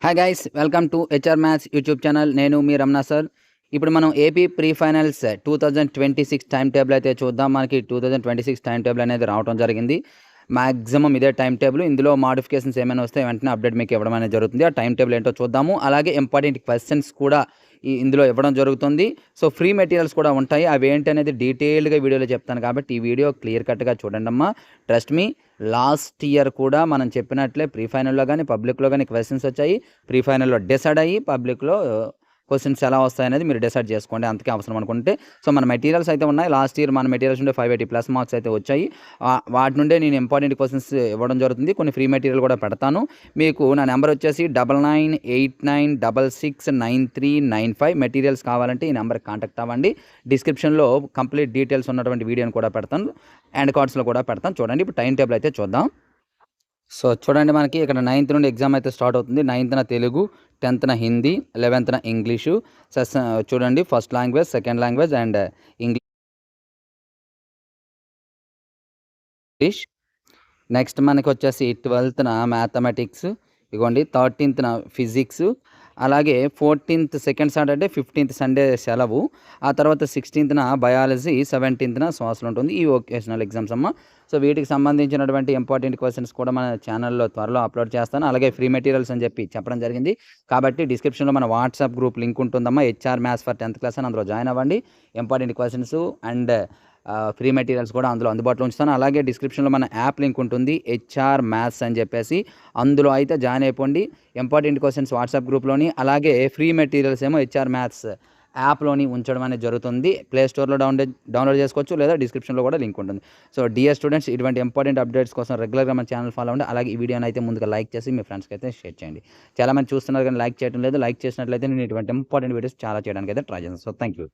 Hi guys welcome to HR maths YouTube channel. నేను మీ Ramana sir. ఇప్పుడు మనం AP pre finals 2026 time table అయితే చూద్దాం. మనకి 2026 టైం టేబుల్ అనేది రావడం జరిగింది. మ్యాక్సిమం ఇదే టైం టేబుల్. ఇందులో మాడిఫికేషన్స్ ఏమైనా వస్తే వెంటనే అప్డేట్ మీకు ఇవ్వడం అనేది జరుగుతుంది. ఆ టైం టేబుల్ ఏంటో చూద్దాము. అలాగే ఇంపార్టెంట్ క్వశ్చన్స్ కూడా ఇందులో ఇవ్వడం జరుగుతుంది. సో ఫ్రీ మెటీరియల్స్ కూడా ఉంటాయి. అవి ఏంటి అనేది డీటెయిల్డ్గా వీడియోలో చెప్తాను కాబట్టి ఈ వీడియో క్లియర్ కట్గా చూడండి అమ్మా. ట్రస్ట్ మీ, లాస్ట్ ఇయర్ కూడా మనం చెప్పినట్లే ప్రీ ఫైనల్లో కానీ పబ్లిక్లో కానీ క్వశ్చన్స్ వచ్చాయి. ప్రీ ఫైనల్లో డిసైడ్ అయ్యి పబ్లిక్లో క్వశ్చన్స్ ఎలా వస్తాయనేది మీరు డిసైడ్ చేసుకోండి. అంతకే అవసరం అనుకుంటే. సో మన మెటీరియల్స్ అయితే ఉన్నాయి. లాస్ట్ ఇయర్ మన మెటీరియల్స్ నుండి 580+ మార్క్స్ అయితే వచ్చాయి. వాటి నుండే నేను ఇంపార్టెంట్ క్వశ్చన్స్ ఇవ్వడం జరుగుతుంది. కొన్ని ఫ్రీ మెటీరియల్ కూడా పెడతాను. మీకు నా నెంబర్ వచ్చేసి 9989669395. మెటీరియల్స్ కావాలంటే ఈ నెంబర్కి కాంటాక్ట్ అవ్వండి. డిస్క్రిప్షన్లో కంప్లీట్ డీటెయిల్స్ ఉన్నటువంటి వీడియోని కూడా పెడతాను. అండ్ కార్డ్స్లో కూడా పెడతాను. చూడండి, ఇప్పుడు టైం టేబుల్ అయితే చూద్దాం. సో చూడండి, మనకి ఇక్కడ 9th నుండి ఎగ్జామ్ అయితే స్టార్ట్ అవుతుంది. 9th Telugu, 10th Hindi, 11th English. చూడండి, first language, second language and English. Next మనకి వచ్చేసి 12th మ్యాథమెటిక్స్. ఇగోండి, 13th ఫిజిక్స్. అలాగే 14th second Saturday, 15th Sunday సెలవు. ఆ తర్వాత 16th బయాలజీ, 17th సోషల్ ఉంటుంది. ఈ వొకేషనల్ ఎగ్జామ్స్ అమ్మ. సో వీటికి సంబంధించినటువంటి ఇంపార్టెంట్ క్వశ్చన్స్ కూడా మన ఛానల్లో త్వరలో అప్లోడ్ చేస్తాను. అలాగే ఫ్రీ మెటీరియల్స్ అని చెప్పి చెప్పడం జరిగింది కాబట్టి డిస్క్రిప్షన్లో మన వాట్సాప్ గ్రూప్ లింక్ ఉంటుందమ్మా. HR maths for 10th class అని అందులో జాయిన్ అవ్వండి. Important questions and free materials కూడా అందులో అందుబాటులో ఉంచుతాను. అలాగే డిస్క్రిప్షన్లో మన యాప్ లింక్ ఉంటుంది, హెచ్ఆర్ మ్యాథ్స్ అని చెప్పేసి. అందులో అయితే జాయిన్ అయిపోండి. ఇంపార్టెంట్ క్వశ్చన్స్ వాట్సాప్ గ్రూప్లోని, అలాగే ఫ్రీ మెటీరియల్స్ ఏమో హెచ్ఆర్ మ్యాథ్స్ యాప్లోని ఉంచడం అనేది జరుగుతుంది. ప్లే స్టోర్లో డౌన్లోడ్ చేసుకోవచ్చు, లేదా డిస్క్రిప్షన్లో కూడా లింక్ ఉంటుంది. సో డియర్ స్టూడెంట్స్, ఇటువంటి ఇంపార్టెంట్ అప్డేట్స్ కోసం రెగ్యులర్గా మన ఛానల్ ఫాలో అవ్వండి. అలాగే ఈ వీడియోని అయితే ముందుగా లైక్ చేసి మీ ఫ్రెండ్స్కి అయితే షేర్ చేయండి. చాలామంది చూస్తున్నారు కానీ లైక్ చేయడం లేదు. లైక్ చేసినట్లయితే నేను ఇటువంటి ఇంపార్టెంట్ వీడియోస్ చాలా చేయడానికి అయితే ట్రై చేస్తాను. So thank you.